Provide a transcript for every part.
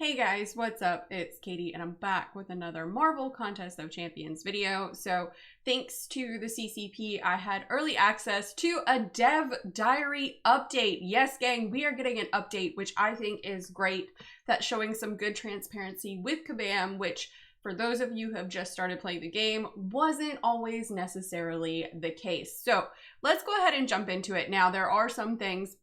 Hey guys, what's up? It's Katie and I'm back with another Marvel Contest of Champions video. So thanks to the CCP, I had early access to a dev diary update. Yes, gang, we are getting an update, which I think is great. That's showing some good transparency with Kabam, which for those of you who have just started playing the game, wasn't always necessarily the case. So let's go ahead and jump into it. Now, there are some things,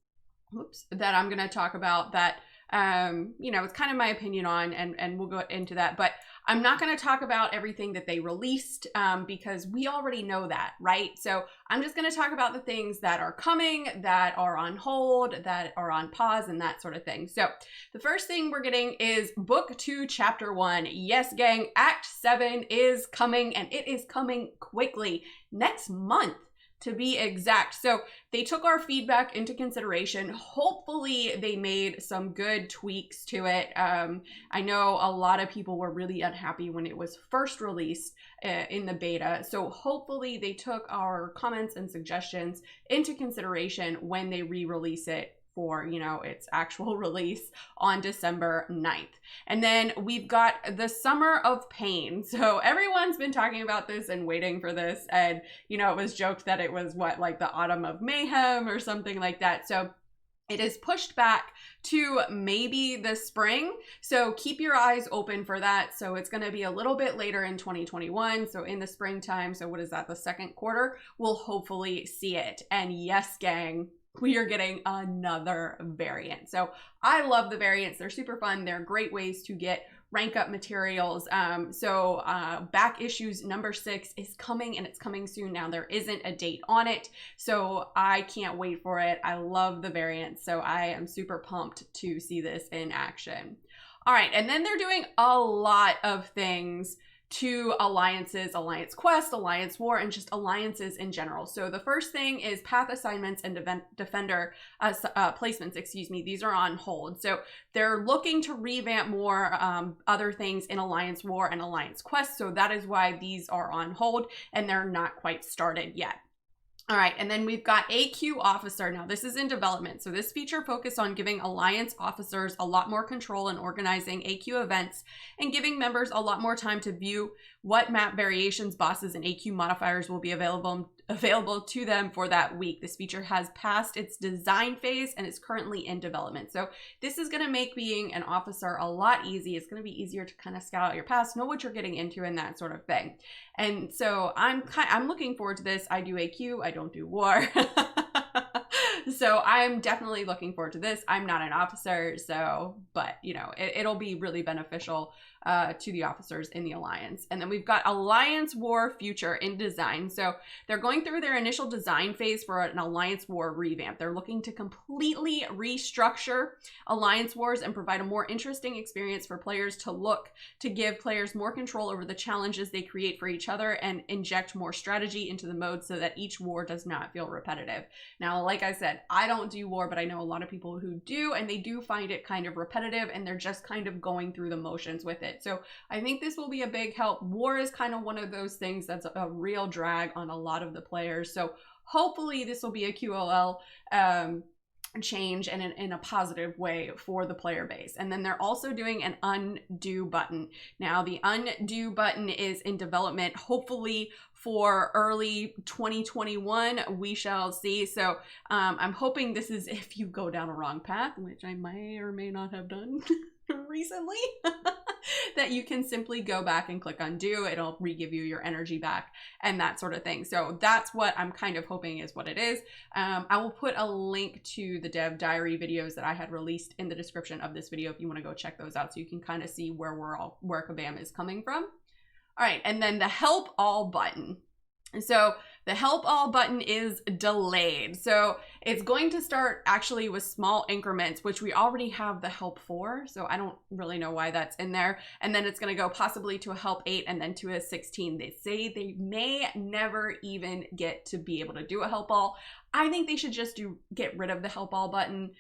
that I'm going to talk about that it's kind of my opinion on, and we'll go into that, but I'm not going to talk about everything that they released because we already know that, right? So I'm just going to talk about the things that are coming, that are on hold, that are on pause, and that sort of thing. So the first thing we're getting is Book 2, Chapter 1. Yes, gang, Act 7 is coming, and it is coming quickly, next month, to be exact. So they took our feedback into consideration. Hopefully they made some good tweaks to it. I know a lot of people were really unhappy when it was first released in the beta. So hopefully they took our comments and suggestions into consideration when they re-release it for, its actual release on December 9th. And then we've got the Summer of Pain. So everyone's been talking about this and waiting for this. And, it was joked that it was like the Autumn of Mayhem or something like that. So it is pushed back to maybe the spring. So keep your eyes open for that. So it's going to be a little bit later in 2021. So in the springtime. So what is that? The second quarter, we'll hopefully see it. And yes, gang, we are getting another variant. So I love the variants. They're super fun. They're great ways to get rank up materials. Back issues number 6 is coming, and it's coming soon. Now there isn't a date on it, so I can't wait for it. I love the variants, so I am super pumped to see this in action. All right, and then they're doing a lot of things to alliances, Alliance Quest, Alliance War, and just alliances in general. So the first thing is path assignments and defender placements, These are on hold. So they're looking to revamp more other things in Alliance War and Alliance Quest. So that is why these are on hold and they're not quite started yet. All right, and then we've got AQ Officer. Now, this is in development. So this feature focused on giving Alliance officers a lot more control in organizing AQ events and giving members a lot more time to view what map variations, bosses, and AQ modifiers will be available to them for that week. This feature has passed its design phase and is currently in development. So this is going to make being an officer a lot easier. It's going to be easier to kind of scout out your past, know what you're getting into, and that sort of thing. And so I'm looking forward to this. I do AQ, I don't do war. So I'm definitely looking forward to this. I'm not an officer, but it'll be really beneficial to the officers in the Alliance. And then we've got Alliance War Future in design. So they're going through their initial design phase for an Alliance War revamp. They're looking to completely restructure Alliance Wars and provide a more interesting experience for players to give players more control over the challenges they create for each other and inject more strategy into the mode so that each war does not feel repetitive. Now, like I said, I don't do war, but I know a lot of people who do, and they do find it kind of repetitive and they're just kind of going through the motions with it. So I think this will be a big help. War is kind of one of those things that's a real drag on a lot of the players. So hopefully this will be a QOL change and in a positive way for the player base. And then they're also doing an undo button. Now the undo button is in development, hopefully for early 2021. We shall see. So I'm hoping this is if you go down a wrong path, which I may or may not have done recently, that you can simply go back and click undo. It'll re-give you your energy back and that sort of thing. So that's what I'm kind of hoping is what it is. I will put a link to the dev diary videos that I had released in the description of this video if you want to go check those out so you can kind of see where Kabam is coming from. All right, and then the help all button. So the help all button is delayed. So it's going to start actually with small increments, which we already have the help for. So I don't really know why that's in there. And then it's going to go possibly to a help 8 and then to a 16. They say they may never even get to be able to do a help all. I think they should just get rid of the help all button.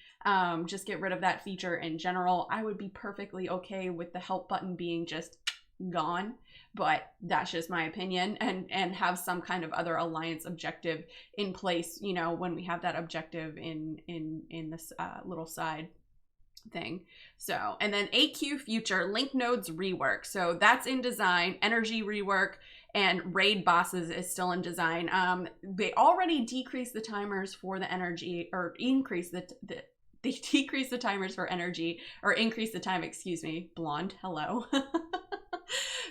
Just get rid of that feature in general. I would be perfectly okay with the help button being just gone, but that's just my opinion, and have some kind of other alliance objective in place, when we have that objective in this little side thing. So, and then AQ Future, Link Nodes rework. So that's in design, energy rework, and raid bosses is still in design. They already decreased the timers for the energy, or increase they decrease the timers for energy, or increase the time, excuse me, blonde, hello.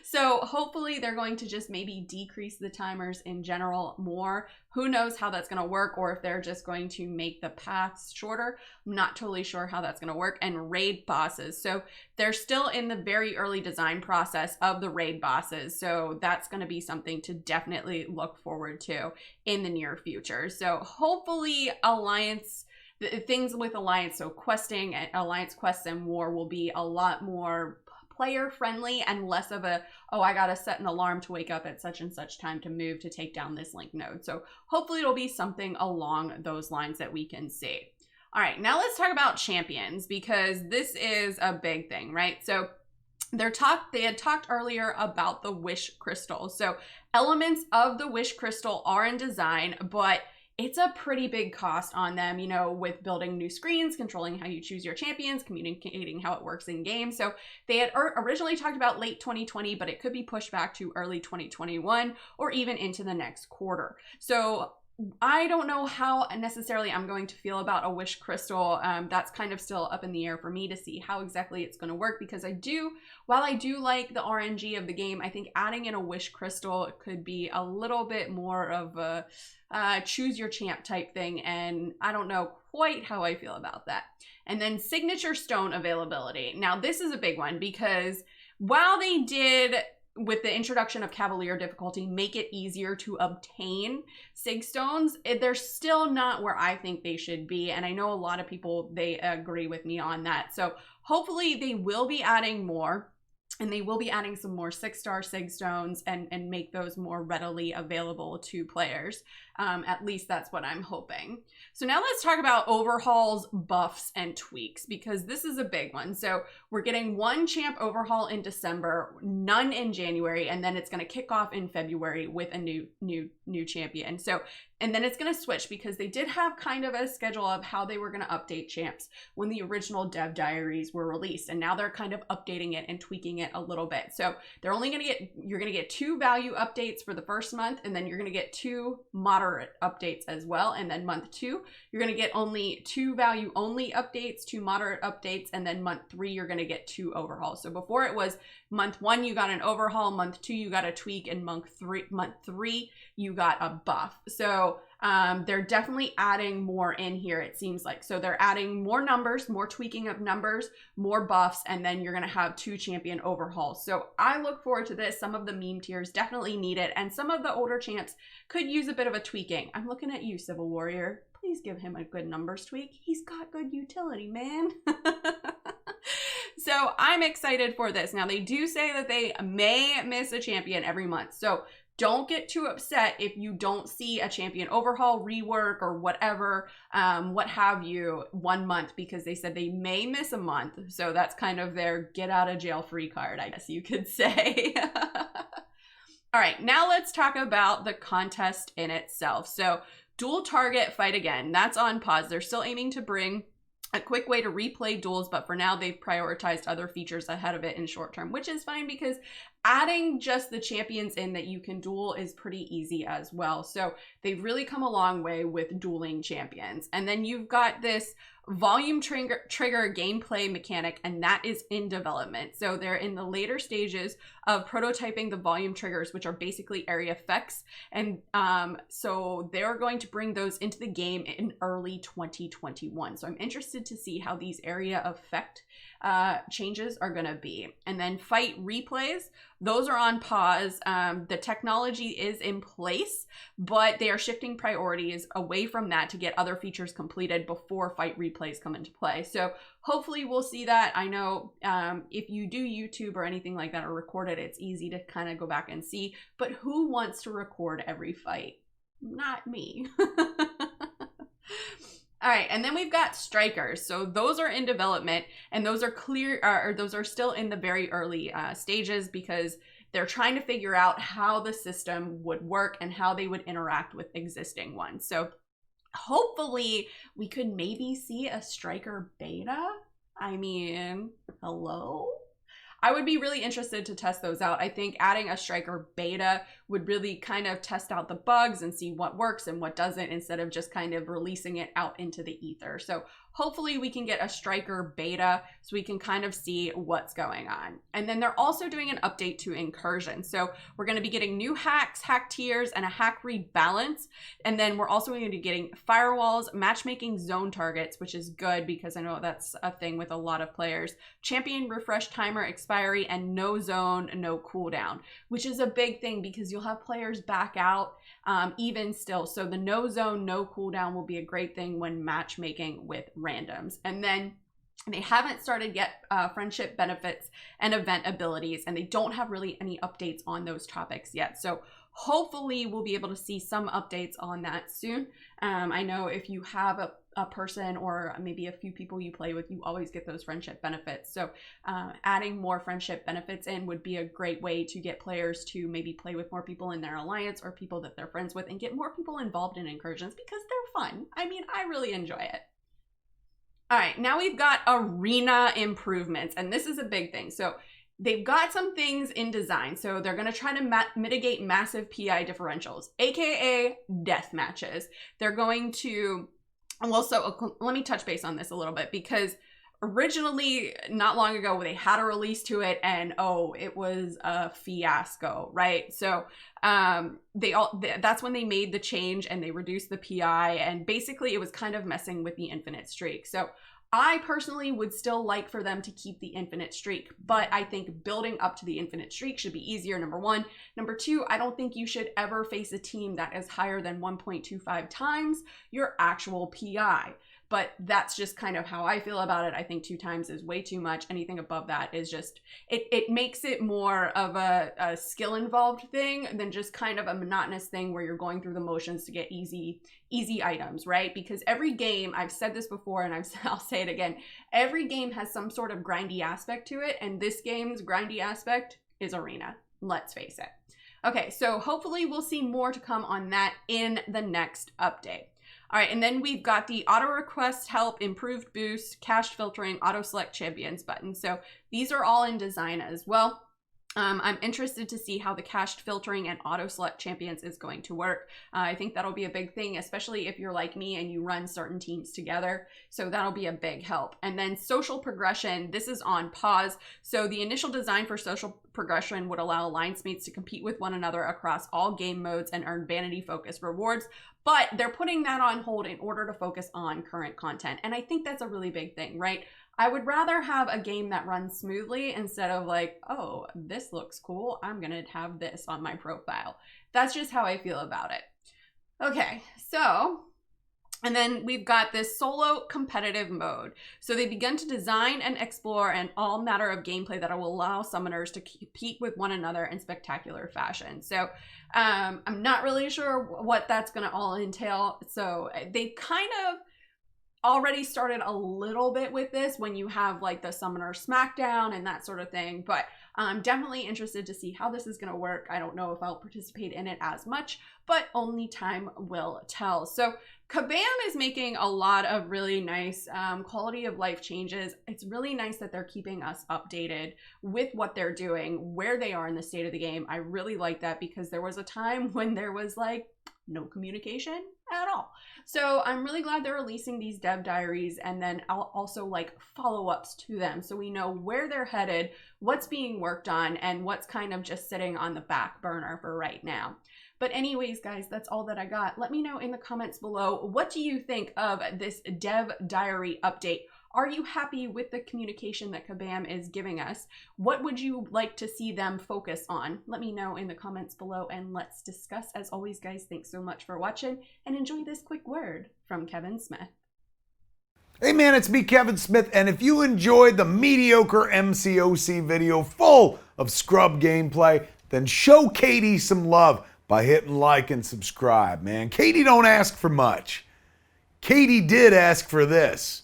So hopefully they're going to just maybe decrease the timers in general more. Who knows how that's going to work, or if they're just going to make the paths shorter. I'm not totally sure how that's going to work. And raid bosses. So they're still in the very early design process of the raid bosses. So that's going to be something to definitely look forward to in the near future. So hopefully Alliance, things with Alliance, so questing and Alliance quests and war will be a lot more player friendly and less of a, oh, I gotta set an alarm to wake up at such and such time to move to take down this link node. So hopefully it'll be something along those lines that we can see. All right, now let's talk about champions, because this is a big thing, right? So they had talked earlier about the wish crystal. So elements of the wish crystal are in design, but it's a pretty big cost on them, you know, with building new screens, controlling how you choose your champions, communicating how it works in game. So they had originally talked about late 2020, but it could be pushed back to early 2021 or even into the next quarter. So I don't know how necessarily I'm going to feel about a wish crystal. That's kind of still up in the air for me to see how exactly it's going to work, because while I do like the RNG of the game, I think adding in a wish crystal could be a little bit more of a choose your champ type thing, and I don't know quite how I feel about that. And then signature stone availability. Now this is a big one, because while they did, with the introduction of Cavalier difficulty, make it easier to obtain Sig Stones, they're still not where I think they should be. And I know a lot of people, they agree with me on that. So hopefully they will be adding more, and they will be adding some more 6-star Sig Stones and make those more readily available to players. At least that's what I'm hoping. So now let's talk about overhauls, buffs, and tweaks, because this is a big one. So we're getting one champ overhaul in December, none in January, and then it's going to kick off in February with a new champion. So, and then it's going to switch, because they did have kind of a schedule of how they were going to update champs when the original dev diaries were released, and now they're kind of updating it and tweaking it a little bit. So they're only going to get, you're going to get 2 value updates for the first month, and then you're going to get 2 moderate updates as well. And then month 2, you're going to get only 2 value only updates, 2 moderate updates, and then month 3, you're going to get 2 overhauls. So before it was month 1, you got an overhaul, month 2, you got a tweak, and month 3, you got a buff. So they're definitely adding more in here, it seems like. So they're adding more numbers, more tweaking of numbers, more buffs, and then you're going to have 2 champion overhauls. So I look forward to this. Some of the meme tiers definitely need it, and some of the older champs could use a bit of a tweaking. I'm looking at you, Civil Warrior. Please give him a good numbers tweak. He's got good utility, man. So I'm excited for this. Now, they do say that they may miss a champion every month. So don't get too upset if you don't see a champion overhaul, rework, or whatever, what have you, 1 month, because they said they may miss a month. So that's kind of their get out of jail free card, I guess you could say. All right, now let's talk about the contest in itself. So dual target fight again, that's on pause. They're still aiming to bring a quick way to replay duels, but for now they've prioritized other features ahead of it in short term, which is fine, because adding just the champions in that you can duel is pretty easy as well. So they've really come a long way with dueling champions. And then you've got this volume trigger gameplay mechanic, and that is in development. So they're in the later stages of prototyping the volume triggers, which are basically area effects. And so they're going to bring those into the game in early 2021. So I'm interested to see how these area effect changes are going to be. And then fight replays, those are on pause. The technology is in place, but they are shifting priorities away from that to get other features completed before fight replays come into play. So hopefully we'll see that. I know if you do YouTube or anything like that or record it, it's easy to kind of go back and see, but who wants to record every fight? Not me. All right, and then we've got strikers. So those are in development, and those are those are still in the very early stages, because they're trying to figure out how the system would work and how they would interact with existing ones. So hopefully we could maybe see a striker beta. I mean, hello? I would be really interested to test those out. I think adding a striker beta would really kind of test out the bugs and see what works and what doesn't, instead of just kind of releasing it out into the ether. So hopefully we can get a striker beta so we can kind of see what's going on. And then they're also doing an update to incursion. So we're going to be getting new hacks, hack tiers, and a hack rebalance. And then we're also going to be getting firewalls, matchmaking zone targets, which is good because I know that's a thing with a lot of players, champion refresh timer expiry, and no zone, no cooldown, which is a big thing because you'll have players back out even still. So the no zone, no cooldown will be a great thing when matchmaking with randoms. And then they haven't started yet friendship benefits and event abilities, and they don't have really any updates on those topics yet. So hopefully we'll be able to see some updates on that soon. I know if you have a person or maybe a few people you play with, you always get those friendship benefits. So adding more friendship benefits in would be a great way to get players to maybe play with more people in their alliance or people that they're friends with, and get more people involved in incursions because they're fun. I mean, I really enjoy it. All right, now we've got arena improvements, and this is a big thing. So they've got some things in design. So they're going to try to mitigate massive PI differentials, aka death matches. They're going to, well, so let me touch base on this a little bit, because originally, not long ago, they had a release to it, and it was a fiasco, right? So that's when they made the change and they reduced the PI, and basically it was kind of messing with the infinite streak. So I personally would still like for them to keep the infinite streak, but I think building up to the infinite streak should be easier, number one. Number two, I don't think you should ever face a team that is higher than 1.25 times your actual PI. But that's just kind of how I feel about it. I think 2 times is way too much. Anything above that is just, it makes it more of a skill involved thing than just kind of a monotonous thing where you're going through the motions to get easy items, right? Because every game, I've said this before and I'll say it again, every game has some sort of grindy aspect to it, and this game's grindy aspect is arena. Let's face it. Okay, so hopefully we'll see more to come on that in the next update. All right, and then we've got the auto request help, improved boost, cached filtering, auto select champions button. So these are all in design as well. I'm interested to see how the cached filtering and auto select champions is going to work. I think that'll be a big thing, especially if you're like me and you run certain teams together. So that'll be a big help. And then social progression, this is on pause. So the initial design for social progression would allow alliance mates to compete with one another across all game modes and earn vanity focus rewards. But they're putting that on hold in order to focus on current content. And I think that's a really big thing, right? I would rather have a game that runs smoothly instead of like, oh, this looks cool, I'm gonna have this on my profile. That's just how I feel about it. Okay, so, and then we've got this solo competitive mode. So they begun to design and explore an all matter of gameplay that will allow summoners to compete with one another in spectacular fashion. So I'm not really sure what that's gonna all entail. So they kind of already started a little bit with this when you have like the summoner smackdown and that sort of thing, but I'm definitely interested to see how this is going to work. I don't know if I'll participate in it as much, but only time will tell. So Kabam is making a lot of really nice quality of life changes. It's really nice that they're keeping us updated with what they're doing, where they are in the state of the game. I really like that because there was a time when there was like no communication at all. So I'm really glad they're releasing these dev diaries, and then I'll also like follow-ups to them so we know where they're headed, what's being worked on, and what's kind of just sitting on the back burner for right now. But anyways, guys, that's all that I got. Let me know in the comments below, what do you think of this dev diary update? Are you happy with the communication that Kabam is giving us? What would you like to see them focus on? Let me know in the comments below and let's discuss. As always, guys, thanks so much for watching and enjoy this quick word from Kevin Smith. Hey man, it's me, Kevin Smith, and if you enjoyed the mediocre Mcoc video full of scrub gameplay, then show Katy some love by hitting like and subscribe, man. Katy don't ask for much. Katy did ask for this.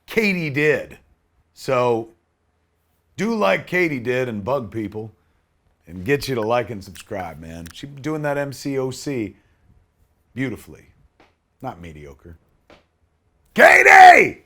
Katy did. So do like Katy did and bug people and get you to like and subscribe, man. She's doing that Mcoc beautifully. Not mediocre. Katy!